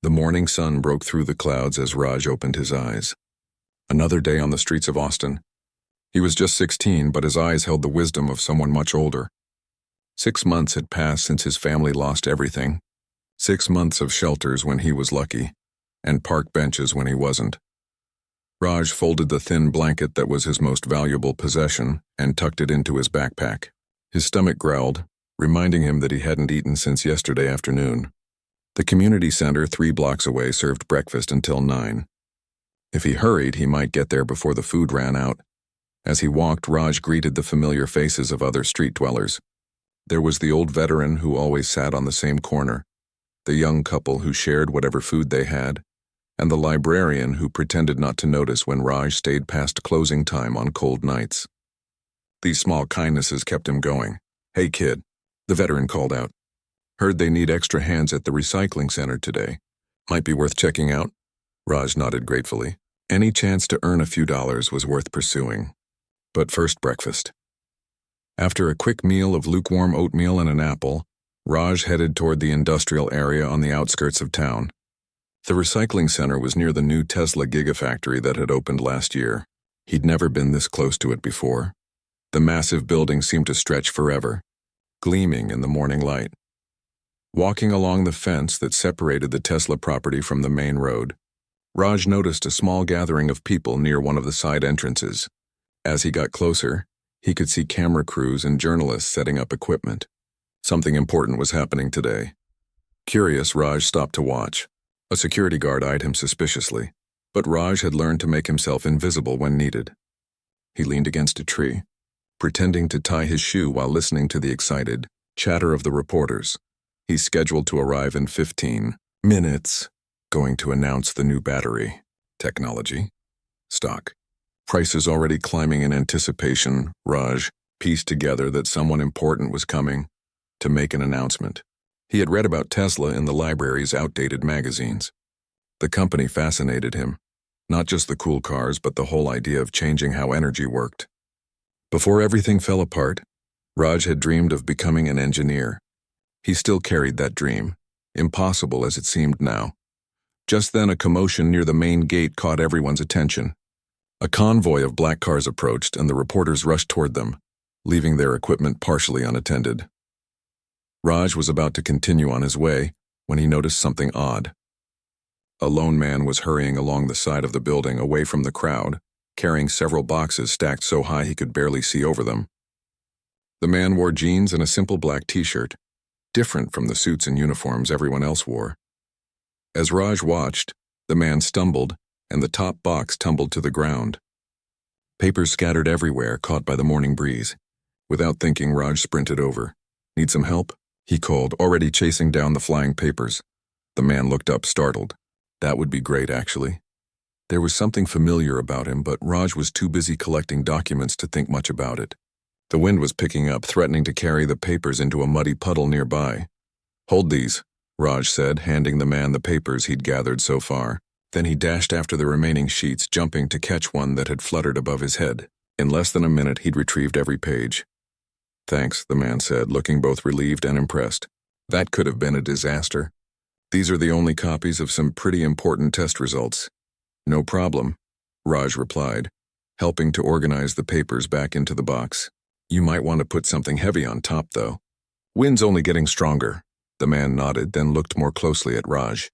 The morning sun broke through the clouds as Raj opened his eyes. Another day on the streets of Austin. He was just 16, but his eyes held the wisdom of someone much older. 6 months had passed since his family lost everything. 6 months of shelters when he was lucky, and park benches when he wasn't. Raj folded the thin blanket that was his most valuable possession and tucked it into his backpack. His stomach growled, reminding him that he hadn't eaten since yesterday afternoon. The community center 3 blocks away served breakfast until 9. If he hurried, he might get there before the food ran out. As he walked, Raj greeted the familiar faces of other street dwellers. There was the old veteran who always sat on the same corner, the young couple who shared whatever food they had, and the librarian who pretended not to notice when Raj stayed past closing time on cold nights. These small kindnesses kept him going. "Hey kid," the veteran called out. "Heard they need extra hands at the recycling center today. Might be worth checking out." Raj nodded gratefully. Any chance to earn a few dollars was worth pursuing. But first, breakfast. After a quick meal of lukewarm oatmeal and an apple, Raj headed toward the industrial area on the outskirts of town. The recycling center was near the new Tesla gigafactory that had opened last year. He'd never been this close to it before. The massive building seemed to stretch forever, gleaming in the morning light. Walking along the fence that separated the Tesla property from the main road, Raj noticed a small gathering of people near one of the side entrances. As he got closer, he could see camera crews and journalists setting up equipment. Something important was happening today. Curious, Raj stopped to watch. A security guard eyed him suspiciously, but Raj had learned to make himself invisible when needed. He leaned against a tree, pretending to tie his shoe while listening to the excited chatter of the reporters. He's scheduled to arrive in 15 minutes, going to announce the new battery technology. Stock. Prices already climbing in anticipation, Raj pieced together that someone important was coming to make an announcement. He had read about Tesla in the library's outdated magazines. The company fascinated him, not just the cool cars, but the whole idea of changing how energy worked. Before everything fell apart, Raj had dreamed of becoming an engineer. He still carried that dream, impossible as it seemed now. Just then, a commotion near the main gate caught everyone's attention. A convoy of black cars approached, and the reporters rushed toward them, leaving their equipment partially unattended. Raj was about to continue on his way when he noticed something odd. A lone man was hurrying along the side of the building away from the crowd, carrying several boxes stacked so high he could barely see over them. The man wore jeans and a simple black t-shirt, different from the suits and uniforms everyone else wore. As Raj watched, the man stumbled, and the top box tumbled to the ground. Papers scattered everywhere, caught by the morning breeze. Without thinking, Raj sprinted over. "Need some help?" he called, already chasing down the flying papers. The man looked up, startled. That would be great, actually. There was something familiar about him, but Raj was too busy collecting documents to think much about it. The wind was picking up, threatening to carry the papers into a muddy puddle nearby. "Hold these," Raj said, handing the man the papers he'd gathered so far. Then he dashed after the remaining sheets, jumping to catch one that had fluttered above his head. In less than a minute, he'd retrieved every page. "Thanks," the man said, looking both relieved and impressed. "That could have been a disaster. These are the only copies of some pretty important test results." "No problem," Raj replied, helping to organize the papers back into the box. "You might want to put something heavy on top, though." "Wind's only getting stronger." The man nodded, then looked more closely at Raj.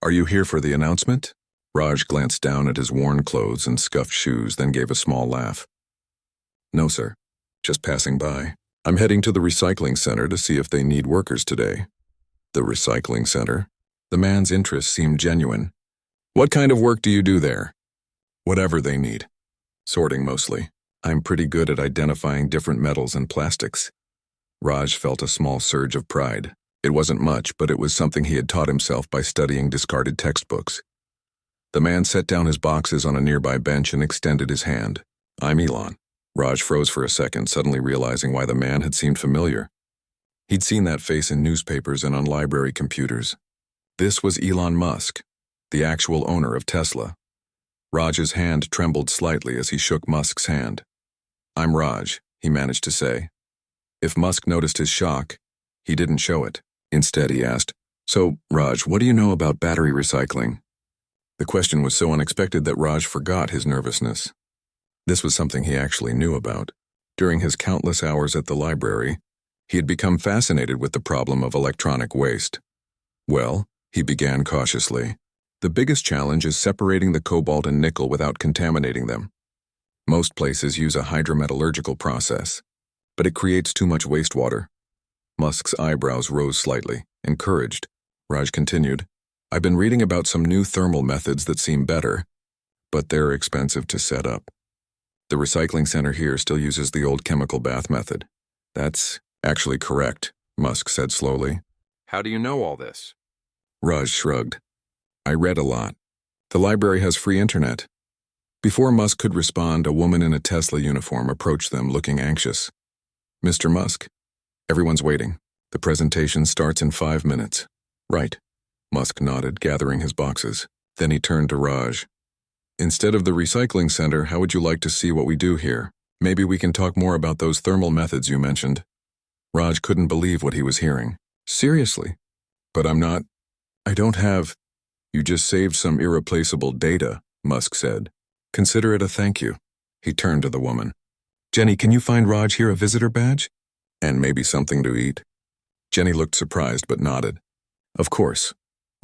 "Are you here for the announcement?" Raj glanced down at his worn clothes and scuffed shoes, then gave a small laugh. "No, sir. Just passing by. I'm heading to the recycling center to see if they need workers today." "The recycling center?" The man's interest seemed genuine. "What kind of work do you do there?" "Whatever they need. Sorting mostly. I'm pretty good at identifying different metals and plastics." Raj felt a small surge of pride. It wasn't much, but it was something he had taught himself by studying discarded textbooks. The man set down his boxes on a nearby bench and extended his hand. "I'm Elon." Raj froze for a second, suddenly realizing why the man had seemed familiar. He'd seen that face in newspapers and on library computers. This was Elon Musk, the actual owner of Tesla. Raj's hand trembled slightly as he shook Musk's hand. "I'm Raj," he managed to say. If Musk noticed his shock, he didn't show it. Instead, he asked, So, Raj, what do you know about battery recycling? The question was so unexpected that Raj forgot his nervousness. This was something he actually knew about. During his countless hours at the library, he had become fascinated with the problem of electronic waste. Well, he began cautiously. The biggest challenge is separating the cobalt and nickel without contaminating them. Most places use a hydrometallurgical process, but it creates too much wastewater. Musk's eyebrows rose slightly, encouraged. Raj continued, I've been reading about some new thermal methods that seem better, but they're expensive to set up. The recycling center here still uses the old chemical bath method. That's actually correct, Musk said slowly. How do you know all this? Raj shrugged. I read a lot. The library has free internet. Before Musk could respond, a woman in a Tesla uniform approached them looking anxious. Mr. Musk? Everyone's waiting. The presentation starts in 5 minutes. Right. Musk nodded, gathering his boxes. Then he turned to Raj. Instead of the recycling center, how would you like to see what we do here? Maybe we can talk more about those thermal methods you mentioned. Raj couldn't believe what he was hearing. Seriously? But I don't have... You just saved some irreplaceable data, Musk said. Consider it a thank you. He turned to the woman. Jenny, can you find Raj here a visitor badge? And maybe something to eat? Jenny looked surprised but nodded. Of course.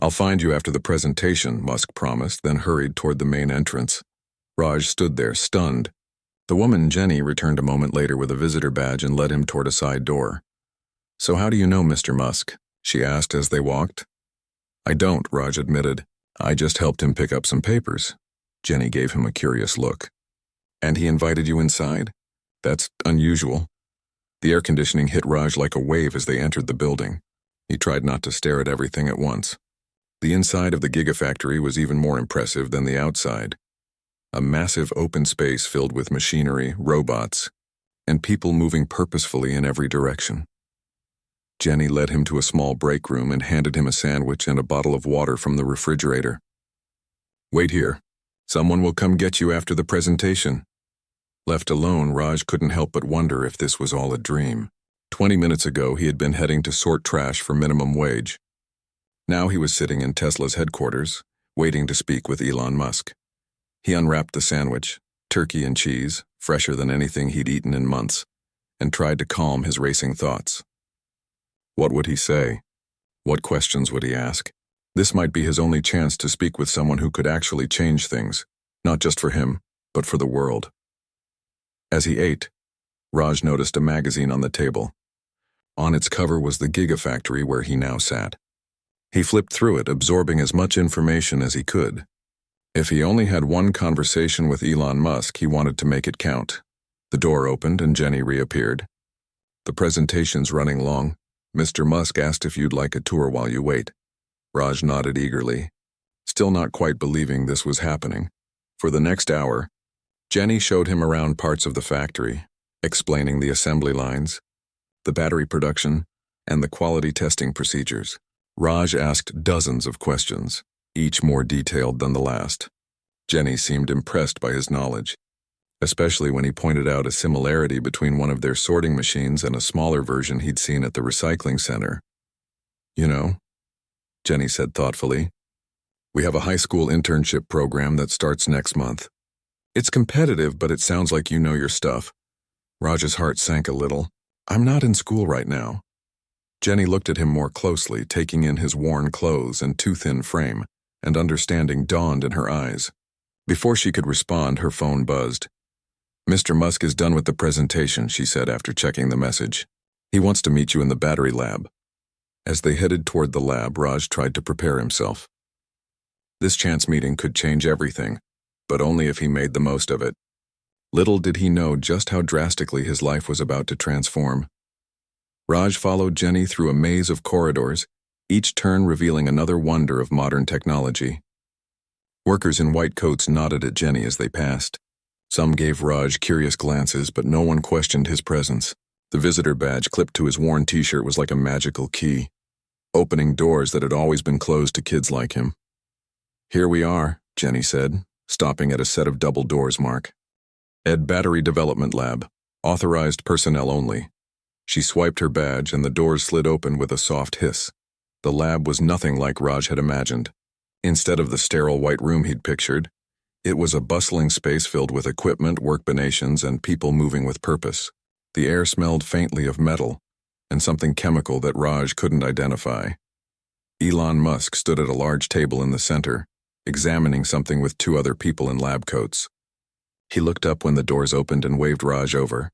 I'll find you after the presentation, Musk promised, then hurried toward the main entrance. Raj stood there, stunned. The woman, Jenny, returned a moment later with a visitor badge and led him toward a side door. So how do you know Mr. Musk? She asked as they walked. I don't, Raj admitted. I just helped him pick up some papers. Jenny gave him a curious look. And he invited you inside? That's unusual. The air conditioning hit Raj like a wave as they entered the building. He tried not to stare at everything at once. The inside of the gigafactory was even more impressive than the outside. A massive open space filled with machinery, robots, and people moving purposefully in every direction. Jenny led him to a small break room and handed him a sandwich and a bottle of water from the refrigerator. Wait here. Someone will come get you after the presentation. Left alone, Raj couldn't help but wonder if this was all a dream. 20 minutes ago, he had been heading to sort trash for minimum wage. Now he was sitting in Tesla's headquarters, waiting to speak with Elon Musk. He unwrapped the sandwich, turkey and cheese, fresher than anything he'd eaten in months, and tried to calm his racing thoughts. What would he say? What questions would he ask? This might be his only chance to speak with someone who could actually change things, not just for him, but for the world. As he ate, Raj noticed a magazine on the table. On its cover was the gigafactory where he now sat. He flipped through it, absorbing as much information as he could. If he only had one conversation with Elon Musk, he wanted to make it count. The door opened and Jenny reappeared. The presentation's running long. Mr. Musk asked if you'd like a tour while you wait. Raj nodded eagerly, still not quite believing this was happening. For the next hour, Jenny showed him around parts of the factory, explaining the assembly lines, the battery production, and the quality testing procedures. Raj asked dozens of questions, each more detailed than the last. Jenny seemed impressed by his knowledge, especially when he pointed out a similarity between one of their sorting machines and a smaller version he'd seen at the recycling center. You know, Jenny said thoughtfully, we have a high school internship program that starts next month. It's competitive, but it sounds like you know your stuff. Raj's heart sank a little. I'm not in school right now. Jenny looked at him more closely, taking in his worn clothes and too thin frame, and understanding dawned in her eyes. Before she could respond, her phone buzzed. Mr. Musk is done with the presentation, she said after checking the message. He wants to meet you in the battery lab. As they headed toward the lab, Raj tried to prepare himself. This chance meeting could change everything, but only if he made the most of it. Little did he know just how drastically his life was about to transform. Raj followed Jenny through a maze of corridors, each turn revealing another wonder of modern technology. Workers in white coats nodded at Jenny as they passed. Some gave Raj curious glances, but no one questioned his presence. The visitor badge clipped to his worn t-shirt was like a magical key, opening doors that had always been closed to kids like him. Here we are, Jenny said, stopping at a set of double doors mark. Ed Battery Development Lab, authorized personnel only. She swiped her badge and the doors slid open with a soft hiss. The lab was nothing like Raj had imagined. Instead of the sterile white room he'd pictured, it was a bustling space filled with equipment, workstations, and people moving with purpose. The air smelled faintly of metal and something chemical that Raj couldn't identify. Elon Musk stood at a large table in the center, examining something with two other people in lab coats. He looked up when the doors opened and waved Raj over.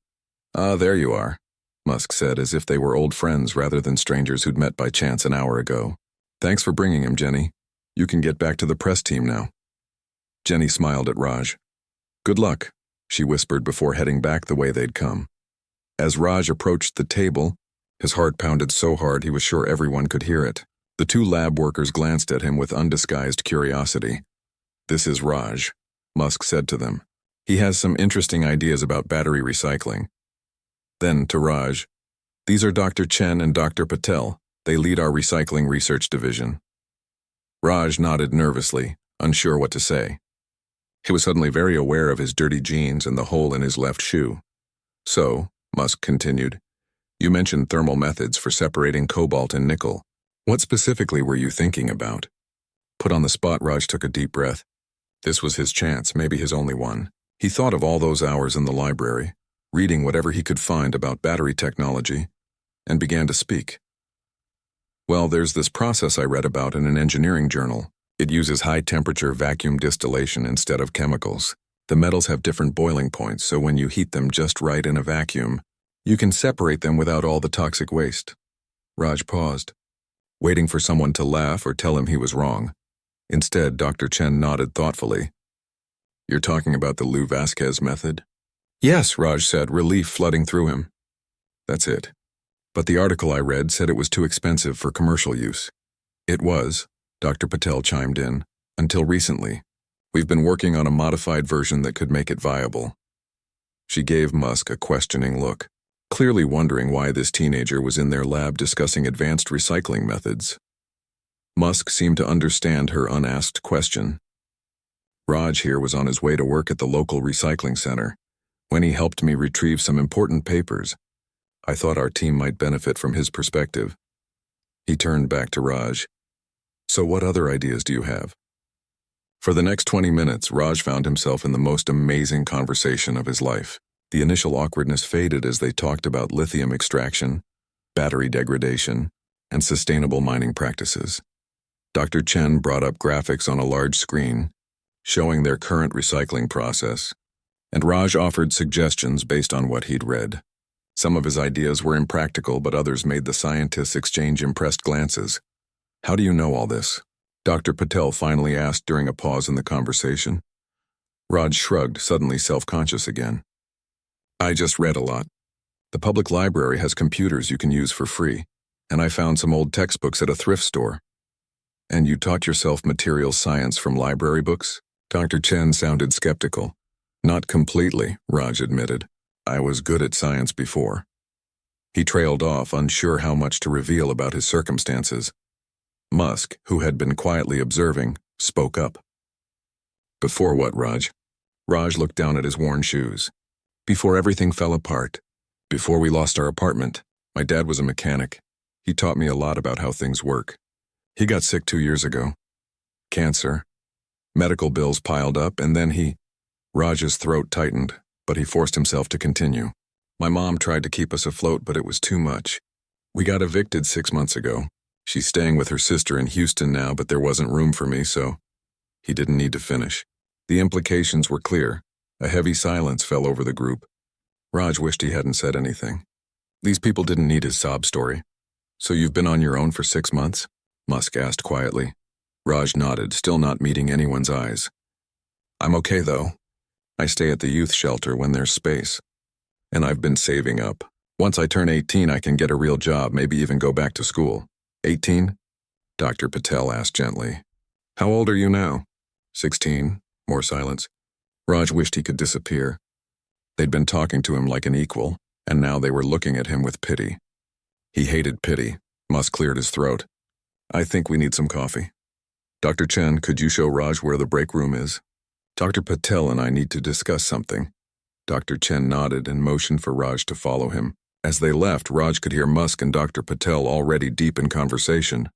"Ah, there you are," Musk said, as if they were old friends rather than strangers who'd met by chance an hour ago. "Thanks for bringing him, Jenny. You can get back to the press team now." Jenny smiled at Raj. "Good luck," she whispered before heading back the way they'd come. As Raj approached the table, his heart pounded so hard he was sure everyone could hear it. The two lab workers glanced at him with undisguised curiosity. "This is Raj," Musk said to them. "He has some interesting ideas about battery recycling." Then, to Raj, "These are Dr. Chen and Dr. Patel. They lead our recycling research division." Raj nodded nervously, unsure what to say. He was suddenly very aware of his dirty jeans and the hole in his left shoe. "So," Musk continued, "you mentioned thermal methods for separating cobalt and nickel. What specifically were you thinking about?" Put on the spot, Raj took a deep breath. This was his chance, maybe his only one. He thought of all those hours in the library, reading whatever he could find about battery technology, and began to speak. "Well, there's this process I read about in an engineering journal. It uses high-temperature vacuum distillation instead of chemicals. The metals have different boiling points, so when you heat them just right in a vacuum, you can separate them without all the toxic waste." Raj paused, waiting for someone to laugh or tell him he was wrong. Instead, Dr. Chen nodded thoughtfully. "You're talking about the Lou Vasquez method?" "Yes," Raj said, relief flooding through him. "That's it. But the article I read said it was too expensive for commercial use." "It was," Dr. Patel chimed in, "until recently. We've been working on a modified version that could make it viable." She gave Musk a questioning look, clearly wondering why this teenager was in their lab discussing advanced recycling methods. Musk seemed to understand her unasked question. "Raj here was on his way to work at the local recycling center when he helped me retrieve some important papers. I thought our team might benefit from his perspective." He turned back to Raj. "So what other ideas do you have?" For the next 20 minutes, Raj found himself in the most amazing conversation of his life. The initial awkwardness faded as they talked about lithium extraction, battery degradation, and sustainable mining practices. Dr. Chen brought up graphics on a large screen, showing their current recycling process, and Raj offered suggestions based on what he'd read. Some of his ideas were impractical, but others made the scientists exchange impressed glances. "How do you know all this?" Dr. Patel finally asked during a pause in the conversation. Raj shrugged, suddenly self-conscious again. "I just read a lot. The public library has computers you can use for free, and I found some old textbooks at a thrift store." "And you taught yourself materials science from library books?" Dr. Chen sounded skeptical. "Not completely," Raj admitted. "I was good at science before." He trailed off, unsure how much to reveal about his circumstances. Musk, who had been quietly observing, spoke up. "Before what, Raj?" Raj looked down at his worn shoes. "Before everything fell apart. Before we lost our apartment. My dad was a mechanic. He taught me a lot about how things work. He got sick 2 years ago. Cancer. Medical bills piled up, and then Raj's throat tightened, but he forced himself to continue. "My mom tried to keep us afloat, but it was too much. We got evicted 6 months ago. She's staying with her sister in Houston now, but there wasn't room for me, so..." He didn't need to finish. The implications were clear. A heavy silence fell over the group. Raj wished he hadn't said anything. These people didn't need his sob story. "So you've been on your own for 6 months?" Musk asked quietly. Raj nodded, still not meeting anyone's eyes. "I'm okay, though. I stay at the youth shelter when there's space. And I've been saving up. Once I turn 18, I can get a real job, maybe even go back to school." 18? Dr. Patel asked gently. "How old are you now?" 16. More silence. Raj wished he could disappear. They'd been talking to him like an equal, and now they were looking at him with pity. He hated pity. Musk cleared his throat. "I think we need some coffee. Dr. Chen, could you show Raj where the break room is? Dr. Patel and I need to discuss something." Dr. Chen nodded and motioned for Raj to follow him. As they left, Raj could hear Musk and Dr. Patel already deep in conversation.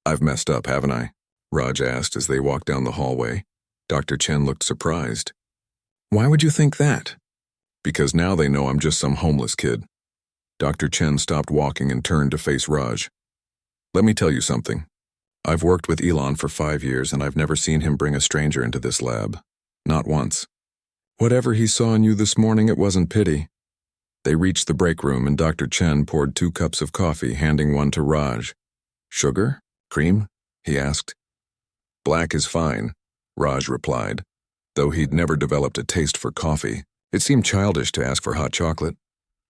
I've messed up, haven't I? Raj asked as they walked down the hallway. Dr. Chen looked surprised. Why would you think that? Because now they know I'm just some homeless kid. Dr. Chen stopped walking and turned to face Raj. Let me tell you something. I've worked with Elon for 5 years and I've never seen him bring a stranger into this lab. Not once. Whatever he saw in you this morning, it wasn't pity. They reached the break room and Dr. Chen poured 2 cups of coffee, handing one to Raj. Sugar? Cream? He asked. Black is fine, Raj replied. Though he'd never developed a taste for coffee, it seemed childish to ask for hot chocolate.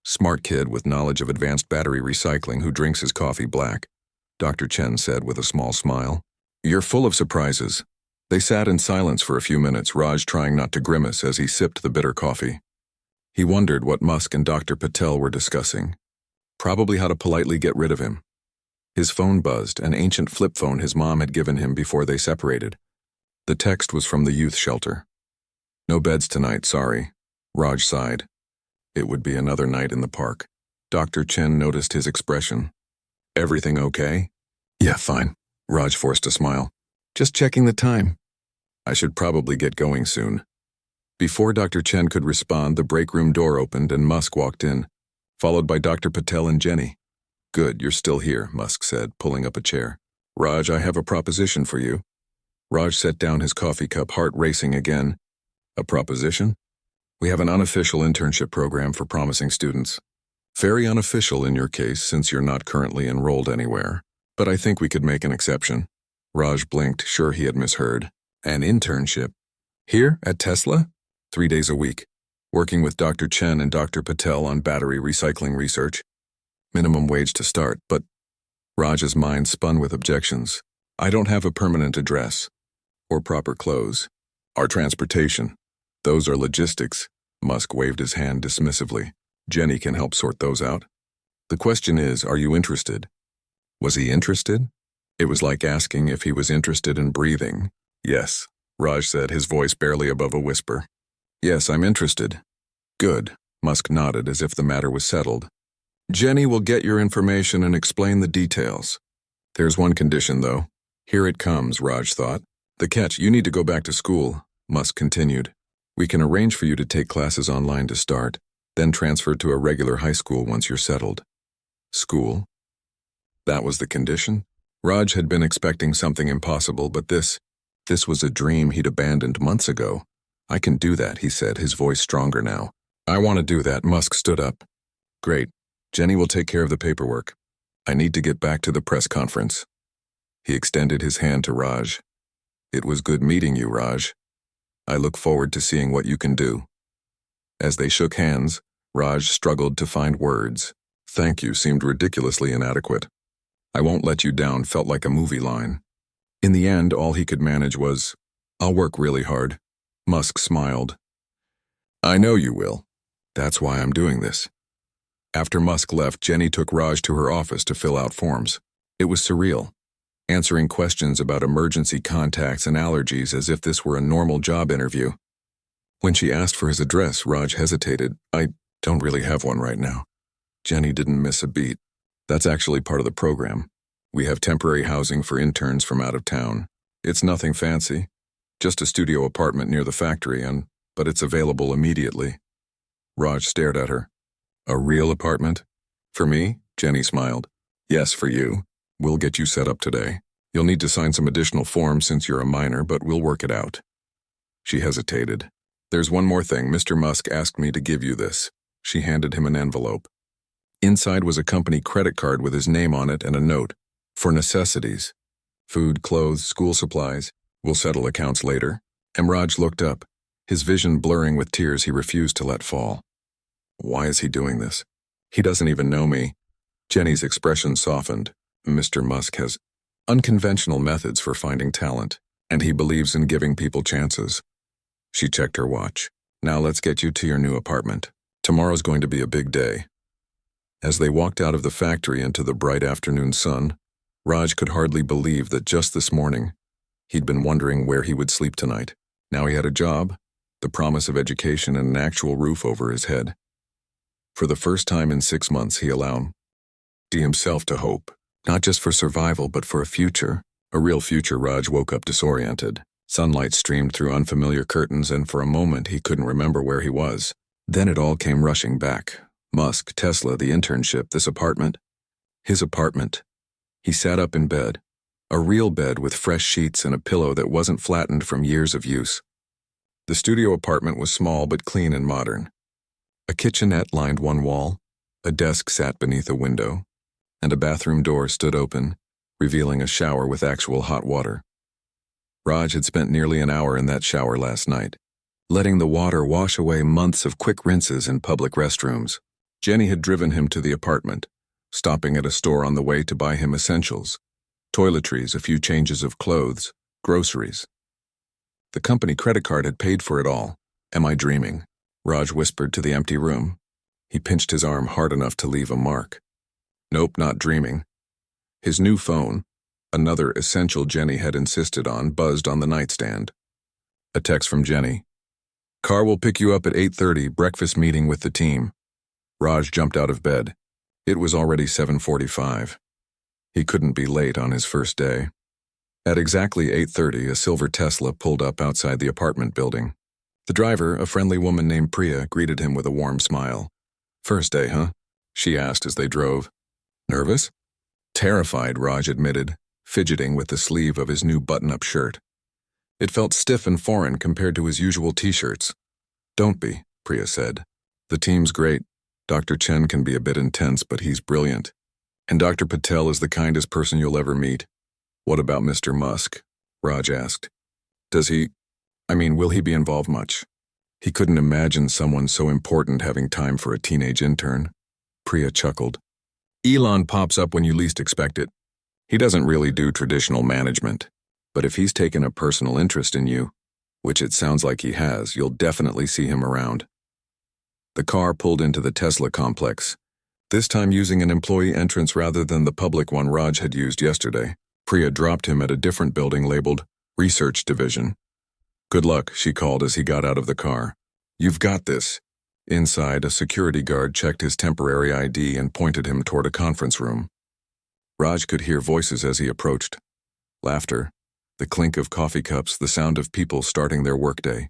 Smart kid with knowledge of advanced battery recycling who drinks his coffee black, Dr. Chen said with a small smile. You're full of surprises. They sat in silence for a few minutes, Raj trying not to grimace as he sipped the bitter coffee. He wondered what Musk and Dr. Patel were discussing. Probably how to politely get rid of him. His phone buzzed, an ancient flip phone his mom had given him before they separated. The text was from the youth shelter. No beds tonight, sorry. Raj sighed. It would be another night in the park. Dr. Chen noticed his expression. Everything okay? Yeah, fine. Raj forced a smile. Just checking the time. I should probably get going soon. Before Dr. Chen could respond, the break room door opened and Musk walked in, followed by Dr. Patel and Jenny. Good, you're still here, Musk said, pulling up a chair. Raj, I have a proposition for you. Raj set down his coffee cup, heart racing again. A proposition? We have an unofficial internship program for promising students. Very unofficial in your case since you're not currently enrolled anywhere, but I think we could make an exception. Raj blinked, sure he had misheard. An internship? Here, at Tesla? 3 days a week, working with Dr. Chen and Dr. Patel on battery recycling research. Minimum wage to start, but Raj's mind spun with objections. I don't have a permanent address, or proper clothes, or transportation. Those are logistics. Musk waved his hand dismissively. Jenny can help sort those out. The question is, are you interested? Was he interested? It was like asking if he was interested in breathing. Yes, Raj said, his voice barely above a whisper. Yes, I'm interested. Good, Musk nodded as if the matter was settled. Jenny will get your information and explain the details. There's one condition, though. Here it comes, Raj thought. The catch, you need to go back to school, Musk continued. We can arrange for you to take classes online to start, then transfer to a regular high school once you're settled. School? That was the condition? Raj had been expecting something impossible, but this was a dream he'd abandoned months ago. I can do that, he said, his voice stronger now. I want to do that, Musk stood up. Great. Jenny will take care of the paperwork. I need to get back to the press conference. He extended his hand to Raj. It was good meeting you, Raj. I look forward to seeing what you can do. As they shook hands, Raj struggled to find words. Thank you seemed ridiculously inadequate. I won't let you down felt like a movie line. In the end, all he could manage was, I'll work really hard. Musk smiled. I know you will. That's why I'm doing this. After Musk left, Jenny took Raj to her office to fill out forms. It was surreal, answering questions about emergency contacts and allergies as if this were a normal job interview. When she asked for his address, Raj hesitated. I don't really have one right now. Jenny didn't miss a beat. That's actually part of the program. We have temporary housing for interns from out of town. It's nothing fancy. Just a studio apartment near the factory, but it's available immediately. Raj stared at her. A real apartment? For me? Jenny smiled. Yes, for you. We'll get you set up today. You'll need to sign some additional forms since you're a minor, but we'll work it out. She hesitated. There's one more thing. Mr. Musk asked me to give you this. She handed him an envelope. Inside was a company credit card with his name on it and a note. For necessities. Food, clothes, school supplies. We'll settle accounts later. Raj looked up, his vision blurring with tears he refused to let fall. Why is he doing this? He doesn't even know me. Jenny's expression softened. Mr. Musk has unconventional methods for finding talent, and he believes in giving people chances. She checked her watch. Now let's get you to your new apartment. Tomorrow's going to be a big day. As they walked out of the factory into the bright afternoon sun, Raj could hardly believe that just this morning, he'd been wondering where he would sleep tonight. Now he had a job, the promise of education, and an actual roof over his head. For the first time in 6 months, he allowed himself to hope. Not just for survival, but for a future. A real future. Raj woke up disoriented. Sunlight streamed through unfamiliar curtains, and for a moment he couldn't remember where he was. Then it all came rushing back. Musk, Tesla, the internship, this apartment. His apartment. He sat up in bed. A real bed with fresh sheets and a pillow that wasn't flattened from years of use. The studio apartment was small but clean and modern. A kitchenette lined one wall, a desk sat beneath a window, and a bathroom door stood open, revealing a shower with actual hot water. Raj had spent nearly an hour in that shower last night, letting the water wash away months of quick rinses in public restrooms. Jenny had driven him to the apartment, stopping at a store on the way to buy him essentials, toiletries, a few changes of clothes, groceries. The company credit card had paid for it all. Am I dreaming? Raj whispered to the empty room. He pinched his arm hard enough to leave a mark. Nope, not dreaming. His new phone, another essential Jenny had insisted on, buzzed on the nightstand. A text from Jenny. Car will pick you up at 8:30, breakfast meeting with the team. Raj jumped out of bed. It was already 7:45. He couldn't be late on his first day. At exactly 8:30, a silver Tesla pulled up outside the apartment building. The driver, a friendly woman named Priya, greeted him with a warm smile. First day, huh? She asked as they drove. Nervous? Terrified, Raj admitted, fidgeting with the sleeve of his new button-up shirt. It felt stiff and foreign compared to his usual t-shirts. Don't be, Priya said. The team's great. Dr. Chen can be a bit intense, but he's brilliant. And Dr. Patel is the kindest person you'll ever meet. What about Mr. Musk? Raj asked. Will he be involved much? He couldn't imagine someone so important having time for a teenage intern. Priya chuckled. Elon pops up when you least expect it. He doesn't really do traditional management, but if he's taken a personal interest in you, which it sounds like he has, you'll definitely see him around. The car pulled into the Tesla complex, this time using an employee entrance rather than the public one Raj had used yesterday. Priya dropped him at a different building labeled Research Division. Good luck, she called as he got out of the car. You've got this. Inside, a security guard checked his temporary ID and pointed him toward a conference room. Raj could hear voices as he approached. Laughter, the clink of coffee cups, the sound of people starting their workday.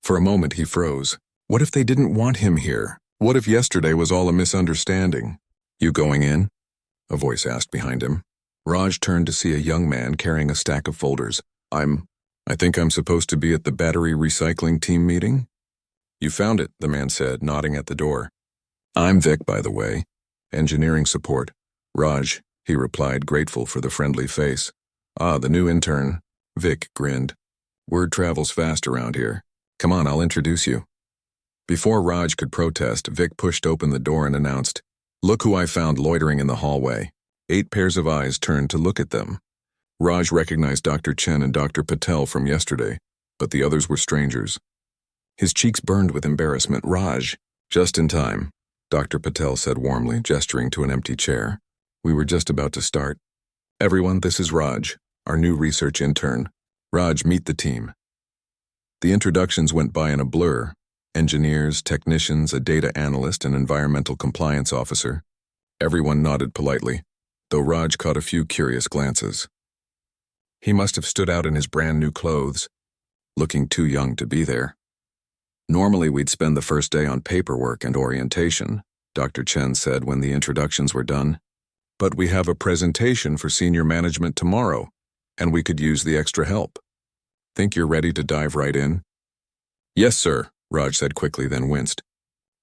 For a moment he froze. What if they didn't want him here? What if yesterday was all a misunderstanding? You going in? A voice asked behind him. Raj turned to see a young man carrying a stack of folders. I think I'm supposed to be at the battery recycling team meeting? You found it, the man said, nodding at the door. I'm Vic, by the way. Engineering support. Raj, he replied, grateful for the friendly face. Ah, the new intern. Vic grinned. Word travels fast around here. Come on, I'll introduce you. Before Raj could protest, Vic pushed open the door and announced, Look who I found loitering in the hallway. 8 pairs of eyes turned to look at them. Raj recognized Dr. Chen and Dr. Patel from yesterday, but the others were strangers. His cheeks burned with embarrassment. Raj, just in time, Dr. Patel said warmly, gesturing to an empty chair. We were just about to start. Everyone, this is Raj, our new research intern. Raj, meet the team. The introductions went by in a blur. Engineers, technicians, a data analyst, an environmental compliance officer. Everyone nodded politely, though Raj caught a few curious glances. He must have stood out in his brand new clothes, looking too young to be there. Normally we'd spend the first day on paperwork and orientation, Dr. Chen said when the introductions were done. But we have a presentation for senior management tomorrow, and we could use the extra help. Think you're ready to dive right in? Yes, sir, Raj said quickly, then winced.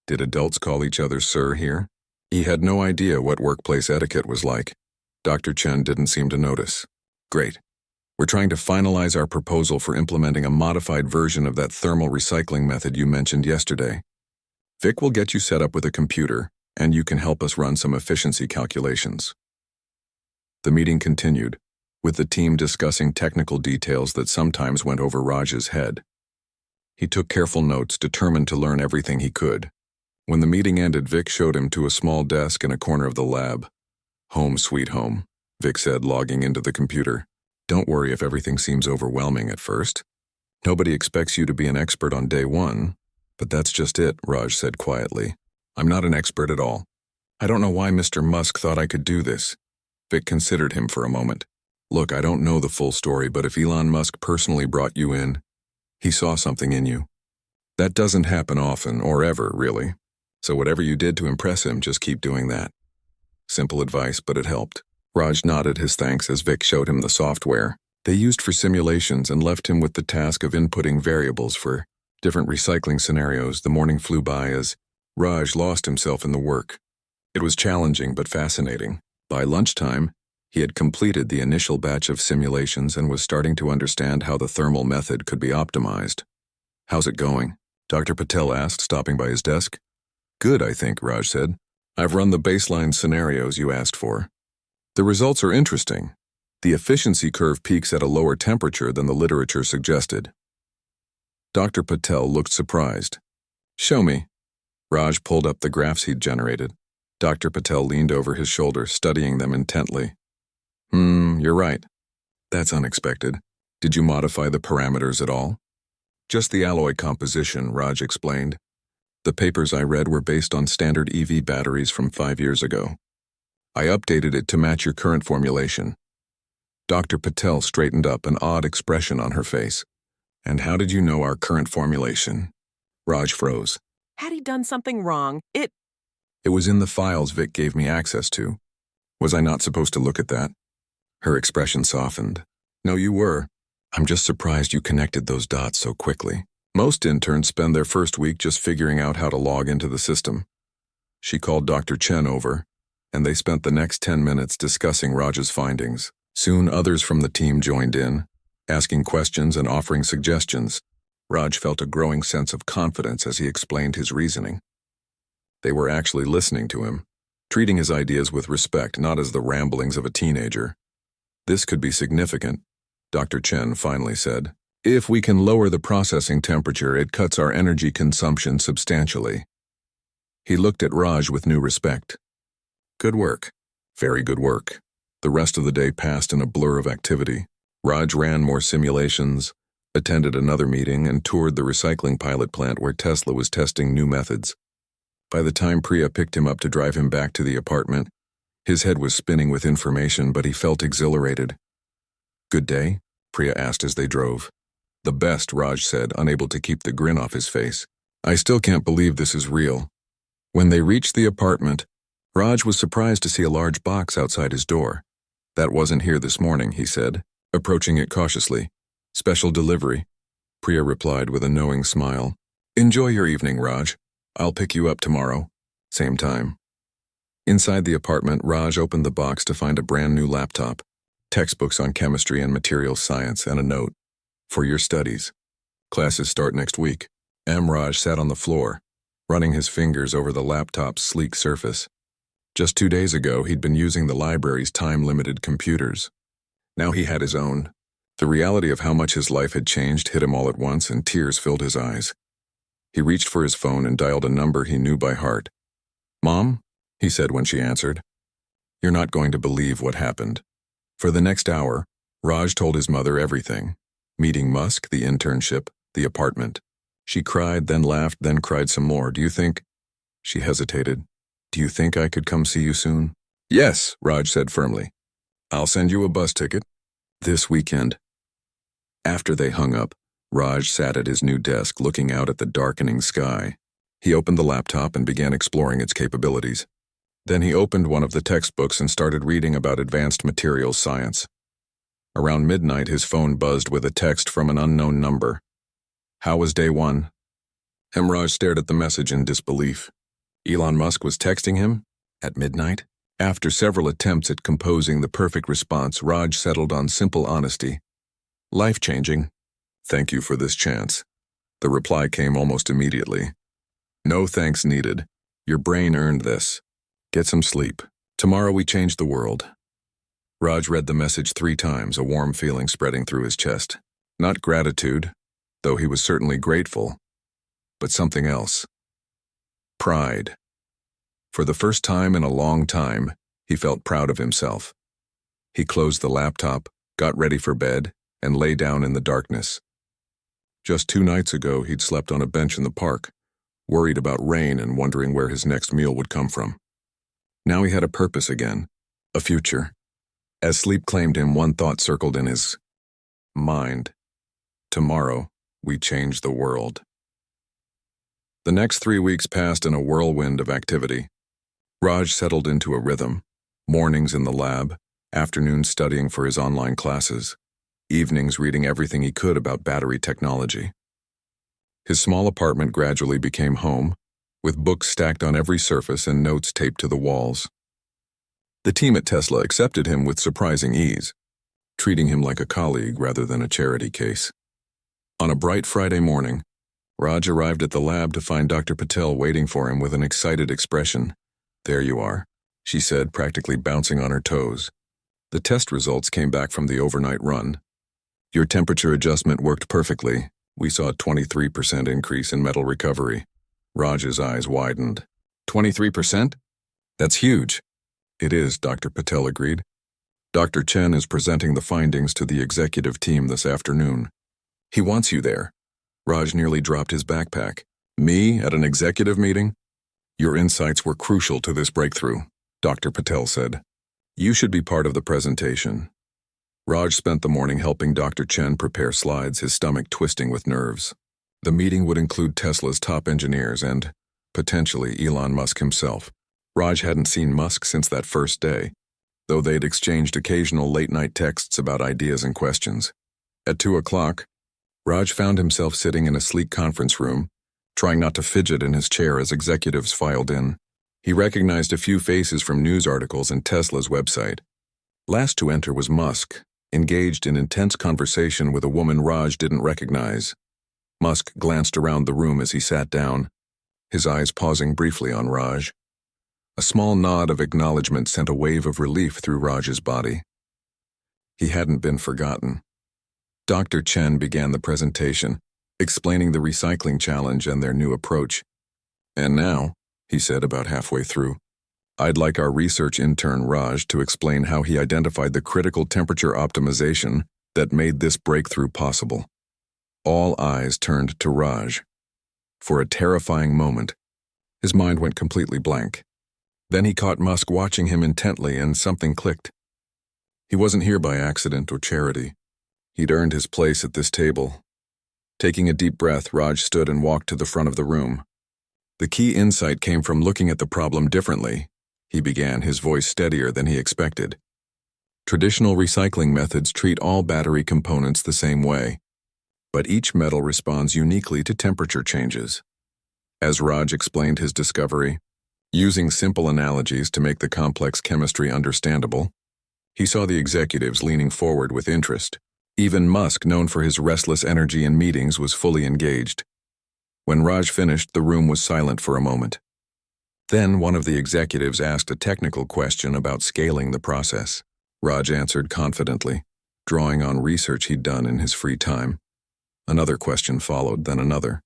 Did adults call each other sir here? He had no idea what workplace etiquette was like. Dr. Chen didn't seem to notice. Great. We're trying to finalize our proposal for implementing a modified version of that thermal recycling method you mentioned yesterday. Vic will get you set up with a computer, and you can help us run some efficiency calculations. The meeting continued, with the team discussing technical details that sometimes went over Raj's head. He took careful notes, determined to learn everything he could. When the meeting ended, Vic showed him to a small desk in a corner of the lab. Home sweet home, Vic said, logging into the computer. Don't worry if everything seems overwhelming at first. Nobody expects you to be an expert on day one, but that's just it, Raj said quietly. I'm not an expert at all. I don't know why Mr. Musk thought I could do this. Vic considered him for a moment. Look, I don't know the full story, but if Elon Musk personally brought you in, he saw something in you. That doesn't happen often, or ever, really. So whatever you did to impress him, just keep doing that. Simple advice, but it helped. Raj nodded his thanks as Vic showed him the software they used for simulations and left him with the task of inputting variables for different recycling scenarios. The morning flew by as Raj lost himself in the work. It was challenging but fascinating. By lunchtime, he had completed the initial batch of simulations and was starting to understand how the thermal method could be optimized. "How's it going?" Dr. Patel asked, stopping by his desk. "Good, I think," Raj said. "I've run the baseline scenarios you asked for. The results are interesting. The efficiency curve peaks at a lower temperature than the literature suggested." Dr. Patel looked surprised. "Show me." Raj pulled up the graphs he'd generated. Dr. Patel leaned over his shoulder, studying them intently. You're right. That's unexpected. Did you modify the parameters at all?" "Just the alloy composition," Raj explained. "The papers I read were based on standard EV batteries from 5 years ago. I updated it to match your current formulation." Dr. Patel straightened up, an odd expression on her face. "And how did you know our current formulation?" Raj froze. Had he done something wrong? It was in the files Vic gave me access to. Was I not supposed to look at that? Her expression softened. "No, you were. I'm just surprised you connected those dots so quickly. Most interns spend their first week just figuring out how to log into the system." She called Dr. Chen over, and they spent the next 10 minutes discussing Raj's findings. Soon others from the team joined in, asking questions and offering suggestions. Raj felt a growing sense of confidence as he explained his reasoning. They were actually listening to him, treating his ideas with respect, not as the ramblings of a teenager. "This could be significant," Dr. Chen finally said. "If we can lower the processing temperature, it cuts our energy consumption substantially." He looked at Raj with new respect. "Good work. Very good work." The rest of the day passed in a blur of activity. Raj ran more simulations, attended another meeting, and toured the recycling pilot plant where Tesla was testing new methods. By the time Priya picked him up to drive him back to the apartment, his head was spinning with information, but he felt exhilarated. "Good day?" Priya asked as they drove. "The best," Raj said, unable to keep the grin off his face. "I still can't believe this is real." When they reached the apartment, Raj was surprised to see a large box outside his door. "That wasn't here this morning," he said, approaching it cautiously. "Special delivery," Priya replied with a knowing smile. "Enjoy your evening, Raj. I'll pick you up tomorrow. Same time." Inside the apartment, Raj opened the box to find a brand new laptop, textbooks on chemistry and materials science, and a note. "For your studies. Classes start next week." Raj sat on the floor, running his fingers over the laptop's sleek surface. Just 2 days ago, he'd been using the library's time-limited computers. Now he had his own. The reality of how much his life had changed hit him all at once, and tears filled his eyes. He reached for his phone and dialed a number he knew by heart. "Mom?" he said when she answered. "You're not going to believe what happened." For the next hour, Raj told his mother everything. Meeting Musk, the internship, the apartment. She cried, then laughed, then cried some more. "Do you think—" She hesitated. "Do you think I could come see you soon?" "Yes," Raj said firmly. "I'll send you a bus ticket. This weekend." After they hung up, Raj sat at his new desk looking out at the darkening sky. He opened the laptop and began exploring its capabilities. Then he opened one of the textbooks and started reading about advanced materials science. Around midnight, his phone buzzed with a text from an unknown number. "How was day 1? Raj stared at the message in disbelief. Elon Musk was texting him? At midnight? After several attempts at composing the perfect response, Raj settled on simple honesty. "Life-changing. Thank you for this chance." The reply came almost immediately. "No thanks needed. Your brain earned this. Get some sleep. Tomorrow we change the world." Raj read the message 3 times, a warm feeling spreading through his chest. Not gratitude, though he was certainly grateful, but something else. Pride. For the first time in a long time, he felt proud of himself. He closed the laptop, got ready for bed, and lay down in the darkness. Just 2 nights ago, he'd slept on a bench in the park, worried about rain and wondering where his next meal would come from. Now he had a purpose again, a future. As sleep claimed him, one thought circled in his mind. Tomorrow, we change the world. The next 3 weeks passed in a whirlwind of activity. Raj settled into a rhythm. Mornings in the lab, afternoons studying for his online classes, evenings reading everything he could about battery technology. His small apartment gradually became home, with books stacked on every surface and notes taped to the walls. The team at Tesla accepted him with surprising ease, treating him like a colleague rather than a charity case. On a bright Friday morning, Raj arrived at the lab to find Dr. Patel waiting for him with an excited expression. "There you are," she said, practically bouncing on her toes. "The test results came back from the overnight run. Your temperature adjustment worked perfectly. We saw a 23% increase in metal recovery." Raj's eyes widened. 23%? That's huge. "It is," Dr. Patel agreed. "Dr. Chen is presenting the findings to the executive team this afternoon. He wants you there." Raj nearly dropped his backpack. "Me at an executive meeting?" "Your insights were crucial to this breakthrough," Dr. Patel said. "You should be part of the presentation." Raj spent the morning helping Dr. Chen prepare slides, his stomach twisting with nerves. The meeting would include Tesla's top engineers and, potentially, Elon Musk himself. Raj hadn't seen Musk since that first day, though they'd exchanged occasional late-night texts about ideas and questions. At 2 o'clock, Raj found himself sitting in a sleek conference room, trying not to fidget in his chair as executives filed in. He recognized a few faces from news articles and Tesla's website. Last to enter was Musk, engaged in intense conversation with a woman Raj didn't recognize. Musk glanced around the room as he sat down, his eyes pausing briefly on Raj. A small nod of acknowledgement sent a wave of relief through Raj's body. He hadn't been forgotten. Dr. Chen began the presentation, explaining the recycling challenge and their new approach. "And now," he said about halfway through, "I'd like our research intern Raj to explain how he identified the critical temperature optimization that made this breakthrough possible." All eyes turned to Raj. For a terrifying moment, his mind went completely blank. Then he caught Musk watching him intently and something clicked. He wasn't here by accident or charity. He'd earned his place at this table. Taking a deep breath, Raj stood and walked to the front of the room. The key insight came from looking at the problem differently, he began, his voice steadier than he expected. Traditional recycling methods treat all battery components the same way, but each metal responds uniquely to temperature changes. As Raj explained his discovery, using simple analogies to make the complex chemistry understandable, he saw the executives leaning forward with interest. Even Musk, known for his restless energy in meetings, was fully engaged. When Raj finished, the room was silent for a moment. Then one of the executives asked a technical question about scaling the process. Raj answered confidently, drawing on research he'd done in his free time. Another question followed, then another.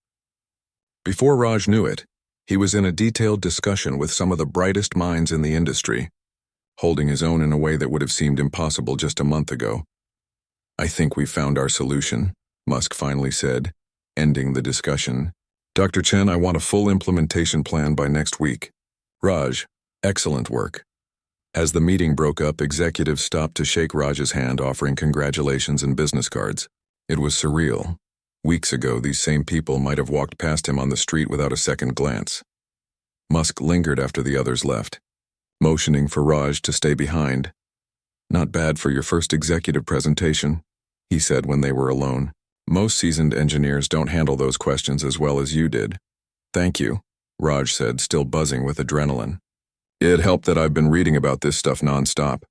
Before Raj knew it, he was in a detailed discussion with some of the brightest minds in the industry, holding his own in a way that would have seemed impossible just a month ago. "I think we've found our solution," Musk finally said, ending the discussion. "Dr. Chen, I want a full implementation plan by next week." "Raj, excellent work." As the meeting broke up, executives stopped to shake Raj's hand, offering congratulations and business cards. It was surreal. Weeks ago, these same people might have walked past him on the street without a second glance. Musk lingered after the others left, motioning for Raj to stay behind. "Not bad for your first executive presentation," he said when they were alone. "Most seasoned engineers don't handle those questions as well as you did." "Thank you," Raj said, still buzzing with adrenaline. "It helped that I've been reading about this stuff nonstop.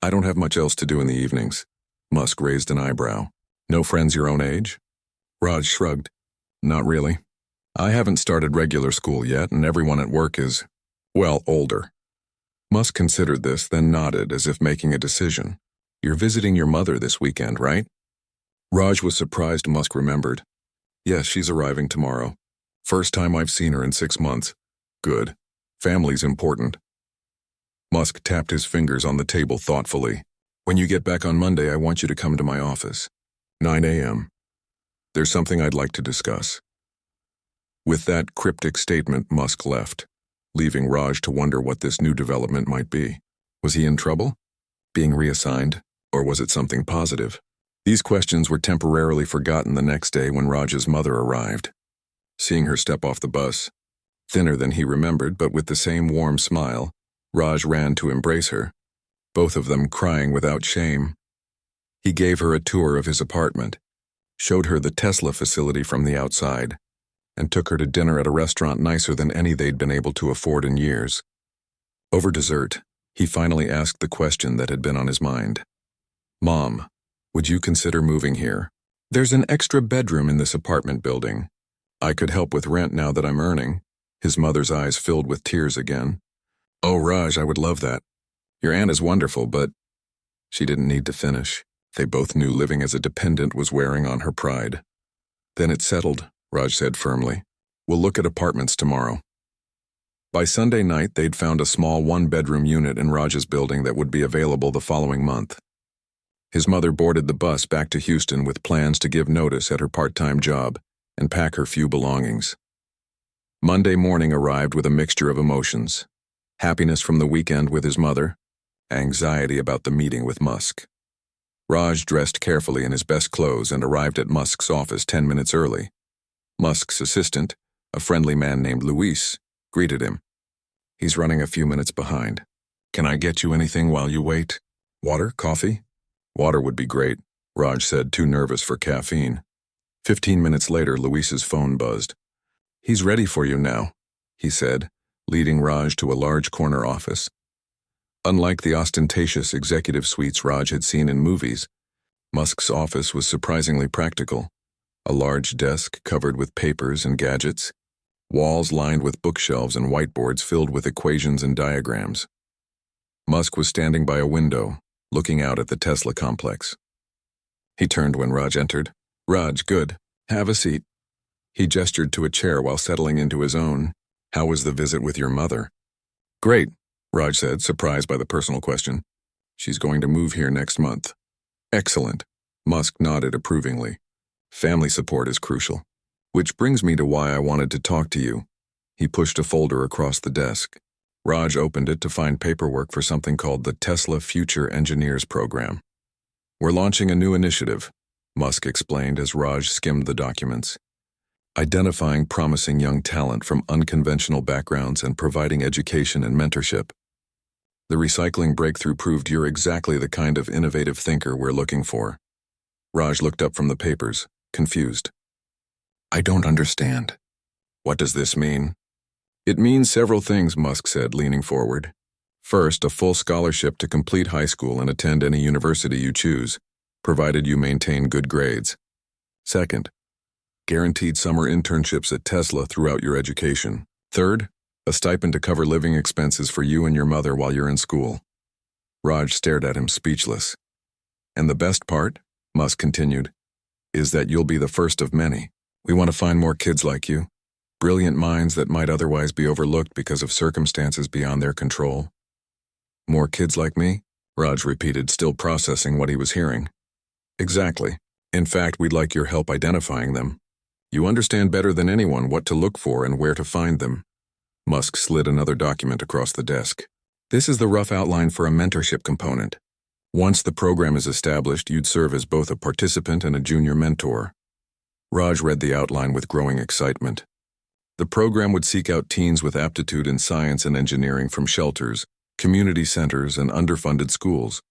I don't have much else to do in the evenings." Musk raised an eyebrow. "No friends your own age?" Raj shrugged. "Not really. I haven't started regular school yet, and everyone at work is, well, older." Musk considered this, then nodded as if making a decision. "You're visiting your mother this weekend, right?" Raj was surprised Musk remembered. "Yes, she's arriving tomorrow. First time I've seen her in 6 months. Good. Family's important." Musk tapped his fingers on the table thoughtfully. "When you get back on Monday, I want you to come to my office. 9 a.m. There's something I'd like to discuss." With that cryptic statement, Musk left, leaving Raj to wonder what this new development might be. Was he in trouble? Being reassigned? Or was it something positive? These questions were temporarily forgotten the next day when Raj's mother arrived. Seeing her step off the bus, thinner than he remembered but with the same warm smile, Raj ran to embrace her, both of them crying without shame. He gave her a tour of his apartment, showed her the Tesla facility from the outside, and took her to dinner at a restaurant nicer than any they'd been able to afford in years. Over dessert, he finally asked the question that had been on his mind. "Mom, would you consider moving here? There's an extra bedroom in this apartment building. I could help with rent now that I'm earning." His mother's eyes filled with tears again. "Oh, Raj, I would love that. Your aunt is wonderful, but—" She didn't need to finish. They both knew living as a dependent was wearing on her pride. "Then it's settled," Raj said firmly. "We'll look at apartments tomorrow." By Sunday night, they'd found a small one-bedroom unit in Raj's building that would be available the following month. His mother boarded the bus back to Houston with plans to give notice at her part-time job and pack her few belongings. Monday morning arrived with a mixture of emotions: happiness from the weekend with his mother, anxiety about the meeting with Musk. Raj dressed carefully in his best clothes and arrived at Musk's office 10 minutes early. Musk's assistant, a friendly man named Luis, greeted him. "He's running a few minutes behind. Can I get you anything while you wait? Water? Coffee?" "Water would be great," Raj said, too nervous for caffeine. 15 minutes later, Luis's phone buzzed. "He's ready for you now," he said, leading Raj to a large corner office. Unlike the ostentatious executive suites Raj had seen in movies, Musk's office was surprisingly practical. A large desk covered with papers and gadgets, walls lined with bookshelves and whiteboards filled with equations and diagrams. Musk was standing by a window, looking out at the Tesla complex. He turned when Raj entered. "Raj, good. Have a seat." He gestured to a chair while settling into his own. "How was the visit with your mother?" "Great," Raj said, surprised by the personal question. "She's going to move here next month." "Excellent." Musk nodded approvingly. "Family support is crucial. Which brings me to why I wanted to talk to you." He pushed a folder across the desk. Raj opened it to find paperwork for something called the Tesla Future Engineers Program. "We're launching a new initiative," Musk explained as Raj skimmed the documents. "Identifying promising young talent from unconventional backgrounds and providing education and mentorship. The recycling breakthrough proved you're exactly the kind of innovative thinker we're looking for." Raj looked up from the papers, confused. "I don't understand. What does this mean?" "It means several things," Musk said, leaning forward. "First, a full scholarship to complete high school and attend any university you choose, provided you maintain good grades. Second, guaranteed summer internships at Tesla throughout your education. Third, a stipend to cover living expenses for you and your mother while you're in school." Raj stared at him speechless. "And the best part," Musk continued, "is that you'll be the first of many. We want to find more kids like you, brilliant minds that might otherwise be overlooked because of circumstances beyond their control." "More kids like me?" Raj repeated, still processing what he was hearing. "Exactly. In fact, we'd like your help identifying them. You understand better than anyone what to look for and where to find them." Musk slid another document across the desk. "This is the rough outline for a mentorship component. Once the program is established, you'd serve as both a participant and a junior mentor." Raj read the outline with growing excitement. The program would seek out teens with aptitude in science and engineering from shelters, community centers, and underfunded schools,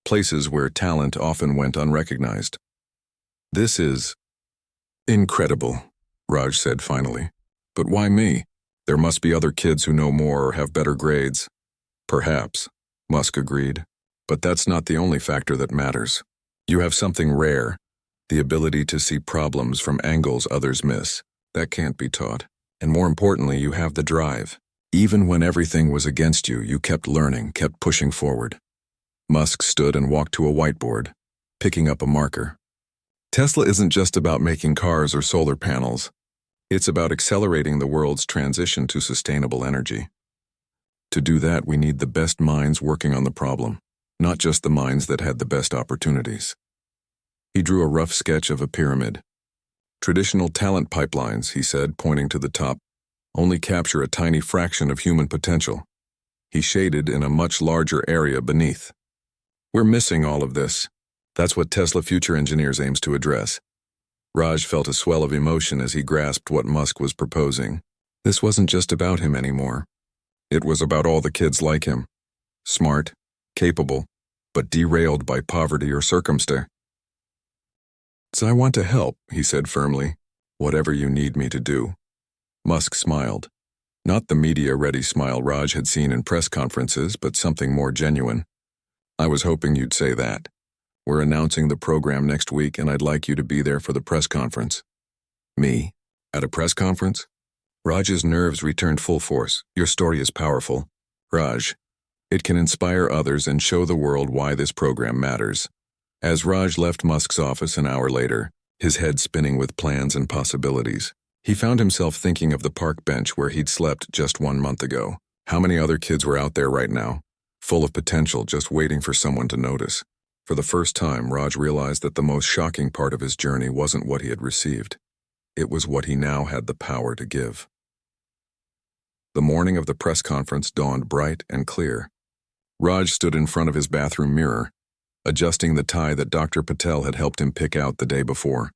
places where talent often went unrecognized. "This is incredible," Raj said finally. "But why me? There must be other kids who know more or have better grades." "Perhaps," Musk agreed. "But that's not the only factor that matters. You have something rare, the ability to see problems from angles others miss. That can't be taught. And more importantly, you have the drive. Even when everything was against you, you kept learning, kept pushing forward." Musk stood and walked to a whiteboard, picking up a marker. "Tesla isn't just about making cars or solar panels. It's about accelerating the world's transition to sustainable energy. To do that, we need the best minds working on the problem, not just the minds that had the best opportunities." He drew a rough sketch of a pyramid. "Traditional talent pipelines," he said, pointing to the top, "only capture a tiny fraction of human potential." He shaded in a much larger area beneath. We're missing all of this. That's what Tesla Future Engineers aims to address. Raj felt a swell of emotion as he grasped what Musk was proposing. This wasn't just about him anymore. It was about all the kids like him. Smart, capable, but derailed by poverty or circumstance. "I want to help," he said firmly. "Whatever you need me to do." Musk smiled. Not the media-ready smile Raj had seen in press conferences, but something more genuine. "I was hoping you'd say that. We're announcing the program next week, and I'd like you to be there for the press conference." "Me? At a press conference?" Raj's nerves returned full force. "Your story is powerful, Raj. It can inspire others and show the world why this program matters." As Raj left Musk's office an hour later, his head spinning with plans and possibilities, he found himself thinking of the park bench where he'd slept just 1 month ago. How many other kids were out there right now, full of potential, just waiting for someone to notice? For the first time, Raj realized that the most shocking part of his journey wasn't what he had received. It was what he now had the power to give. The morning of the press conference dawned bright and clear. Raj stood in front of his bathroom mirror, adjusting the tie that Dr. Patel had helped him pick out the day before.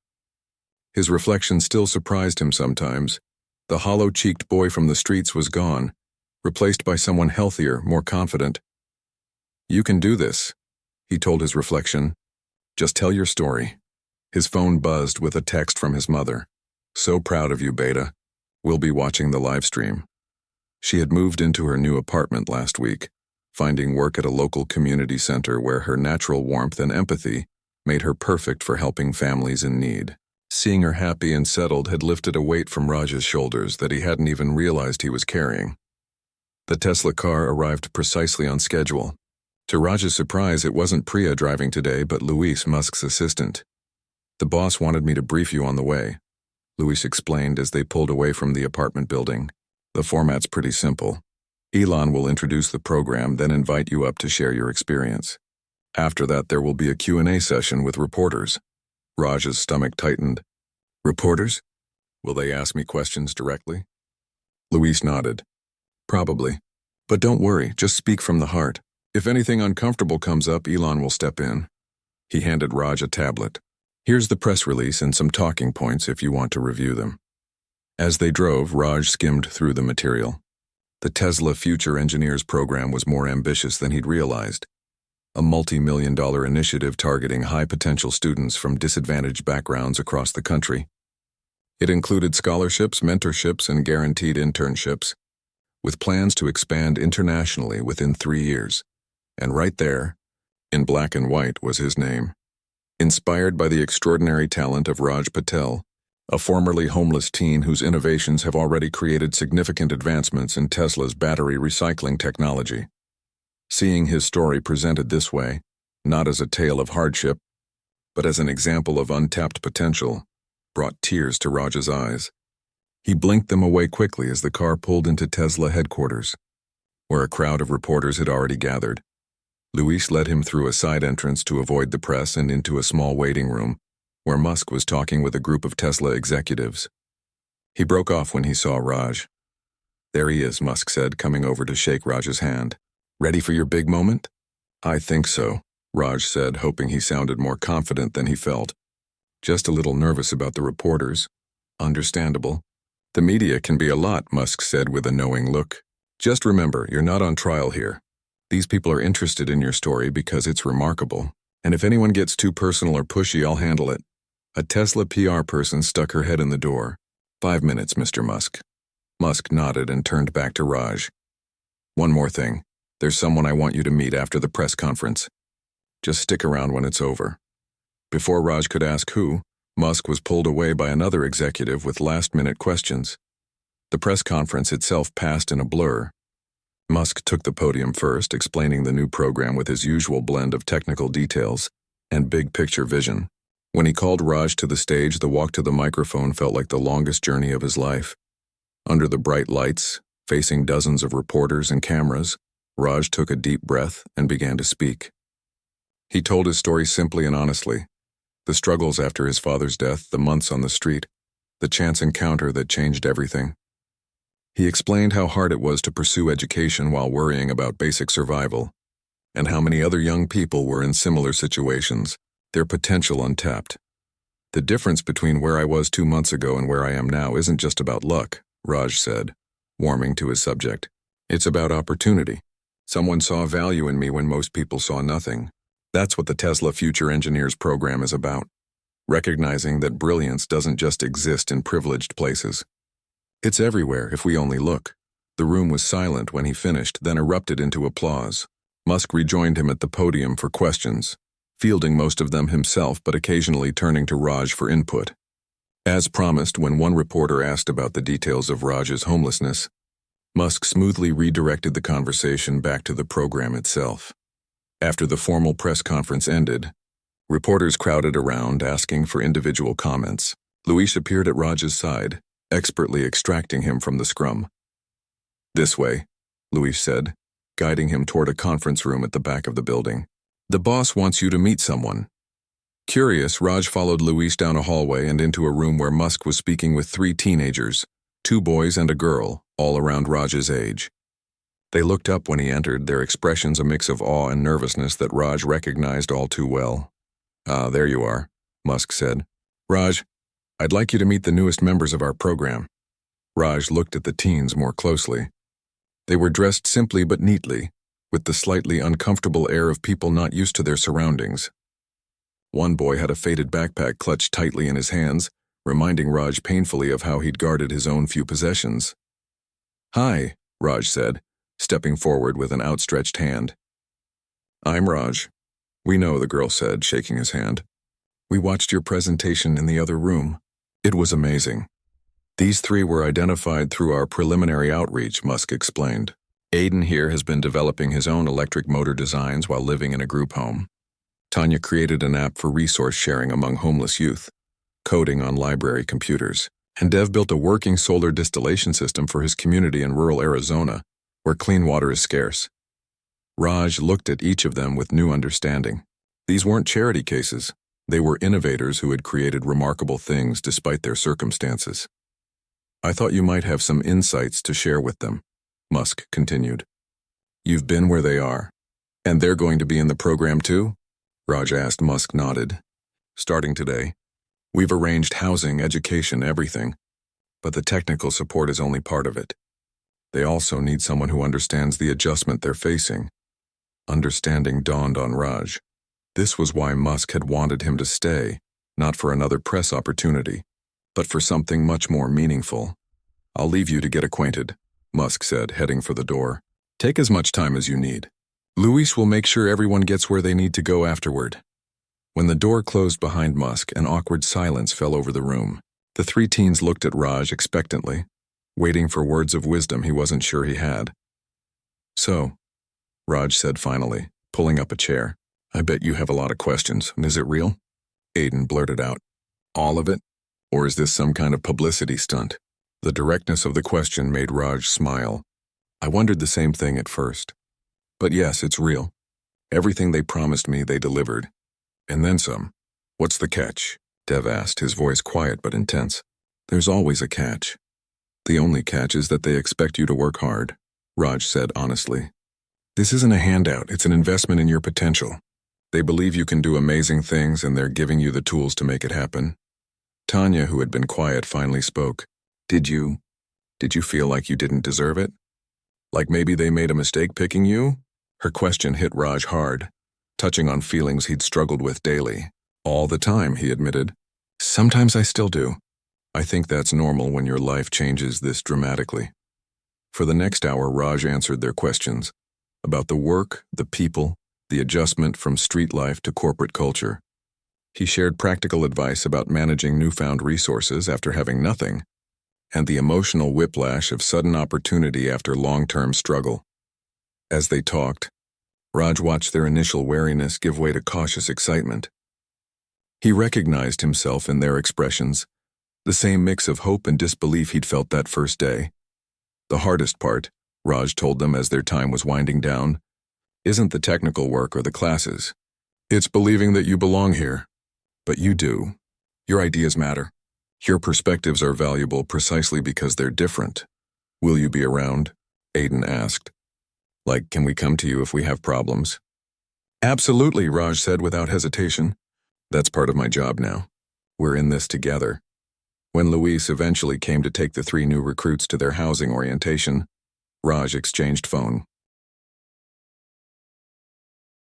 His reflection still surprised him sometimes. The hollow-cheeked boy from the streets was gone, replaced by someone healthier, more confident. "You can do this," he told his reflection. "Just tell your story." His phone buzzed with a text from his mother. "So proud of you, Beta. We'll be watching the live stream." She had moved into her new apartment last week, finding work at a local community center where her natural warmth and empathy made her perfect for helping families in need. Seeing her happy and settled had lifted a weight from Raj's shoulders that he hadn't even realized he was carrying. The Tesla car arrived precisely on schedule. To Raj's surprise, it wasn't Priya driving today, but Luis, Musk's assistant. "The boss wanted me to brief you on the way," Luis explained as they pulled away from the apartment building. "The format's pretty simple. Elon will introduce the program, then invite you up to share your experience. After that, there will be a Q&A session with reporters." Raj's stomach tightened. "Reporters? Will they ask me questions directly?" Luis nodded. "Probably. But don't worry, just speak from the heart. If anything uncomfortable comes up, Elon will step in." He handed Raj a tablet. "Here's the press release and some talking points if you want to review them." As they drove, Raj skimmed through the material. The Tesla Future Engineers program was more ambitious than he'd realized. A multi-million-dollar initiative targeting high-potential students from disadvantaged backgrounds across the country. It included scholarships, mentorships, and guaranteed internships, with plans to expand internationally within 3 years. And right there, in black and white, was his name. Inspired by the extraordinary talent of Raj Patel, a formerly homeless teen whose innovations have already created significant advancements in Tesla's battery recycling technology. Seeing his story presented this way, not as a tale of hardship, but as an example of untapped potential, brought tears to Raj's eyes. He blinked them away quickly as the car pulled into Tesla headquarters, where a crowd of reporters had already gathered. Luis led him through a side entrance to avoid the press and into a small waiting room, where Musk was talking with a group of Tesla executives. He broke off when he saw Raj. "There he is," Musk said, coming over to shake Raj's hand. "Ready for your big moment?" "I think so," Raj said, hoping he sounded more confident than he felt. "Just a little nervous about the reporters." "Understandable. The media can be a lot," Musk said with a knowing look. "Just remember, you're not on trial here. These people are interested in your story because it's remarkable. And if anyone gets too personal or pushy, I'll handle it." A Tesla PR person stuck her head in the door. 5 minutes, Mr. Musk." Musk nodded and turned back to Raj. "One more thing. There's someone I want you to meet after the press conference. Just stick around when it's over." Before Raj could ask who, Musk was pulled away by another executive with last-minute questions. The press conference itself passed in a blur. Musk took the podium first, explaining the new program with his usual blend of technical details and big-picture vision. When he called Raj to the stage, the walk to the microphone felt like the longest journey of his life. Under the bright lights, facing dozens of reporters and cameras, Raj took a deep breath and began to speak. He told his story simply and honestly. The struggles after his father's death, the months on the street, the chance encounter that changed everything. He explained how hard it was to pursue education while worrying about basic survival, and how many other young people were in similar situations, their potential untapped. The difference between where I was 2 months ago and where I am now isn't just about luck, Raj said, warming to his subject. It's about opportunity. Someone saw value in me when most people saw nothing. That's what the Tesla Future Engineers program is about. Recognizing that brilliance doesn't just exist in privileged places. It's everywhere if we only look. The room was silent when he finished, then erupted into applause. Musk rejoined him at the podium for questions, fielding most of them himself but occasionally turning to Raj for input. As promised, when one reporter asked about the details of Raj's homelessness, Musk smoothly redirected the conversation back to the program itself. After the formal press conference ended, reporters crowded around asking for individual comments. Luis appeared at Raj's side, expertly extracting him from the scrum. "This way," Luis said, guiding him toward a conference room at the back of the building. "The boss wants you to meet someone." Curious, Raj followed Luis down a hallway and into a room where Musk was speaking with 3 teenagers, 2 boys and a girl, all around Raj's age. They looked up when he entered, their expressions a mix of awe and nervousness that Raj recognized all too well. "Ah, there you are," Musk said. "Raj, I'd like you to meet the newest members of our program." Raj looked at the teens more closely. They were dressed simply but neatly, with the slightly uncomfortable air of people not used to their surroundings. One boy had a faded backpack clutched tightly in his hands, reminding Raj painfully of how he'd guarded his own few possessions. "Hi," Raj said, stepping forward with an outstretched hand. "I'm Raj." "We know," the girl said, shaking his hand. "We watched your presentation in the other room. It was amazing." "These 3 were identified through our preliminary outreach," Musk explained. "Aiden here has been developing his own electric motor designs while living in a group home. Tanya created an app for resource sharing among homeless youth, coding on library computers. And Dev built a working solar distillation system for his community in rural Arizona, where clean water is scarce." Raj looked at each of them with new understanding. These weren't charity cases. They were innovators who had created remarkable things despite their circumstances. "I thought you might have some insights to share with them," Musk continued. "You've been where they are. And they're going to be in the program too?" Raj asked. Musk nodded. "Starting today. We've arranged housing, education, everything. But the technical support is only part of it. They also need someone who understands the adjustment they're facing." Understanding dawned on Raj. This was why Musk had wanted him to stay, not for another press opportunity, but for something much more meaningful. "I'll leave you to get acquainted," Musk said, heading for the door. "Take as much time as you need. Luis will make sure everyone gets where they need to go afterward." When the door closed behind Musk, an awkward silence fell over the room. The 3 teens looked at Raj expectantly, waiting for words of wisdom he wasn't sure he had. "So," Raj said finally, pulling up a chair, "I bet you have a lot of questions. Is it real?" Aiden blurted out. "All of it? Or is this some kind of publicity stunt?" The directness of the question made Raj smile. "I wondered the same thing at first. But yes, it's real. Everything they promised me, they delivered. And then some." "What's the catch?" Dev asked, his voice quiet but intense. "There's always a catch. The only catch is that they expect you to work hard," Raj said honestly. "This isn't a handout, it's an investment in your potential. They believe you can do amazing things and they're giving you the tools to make it happen." Tanya, who had been quiet, finally spoke. Did you feel like you didn't deserve it? Like maybe they made a mistake picking you?" Her question hit Raj hard, touching on feelings he'd struggled with daily. "All the time," he admitted. "Sometimes I still do. I think that's normal when your life changes this dramatically." For the next hour, Raj answered their questions about the work, the people, the adjustment from street life to corporate culture. He shared practical advice about managing newfound resources after having nothing, and the emotional whiplash of sudden opportunity after long-term struggle. As they talked, Raj watched their initial wariness give way to cautious excitement. He recognized himself in their expressions, the same mix of hope and disbelief he'd felt that first day. The hardest part, Raj told them as their time was winding down, isn't the technical work or the classes. It's believing that you belong here. But you do. Your ideas matter. Your perspectives are valuable precisely because they're different. "Will you be around?" Aiden asked. "Like, can we come to you if we have problems?" Absolutely, Raj said without hesitation. That's part of my job now. We're in this together. When Luis eventually came to take the 3 new recruits to their housing orientation, Raj exchanged phone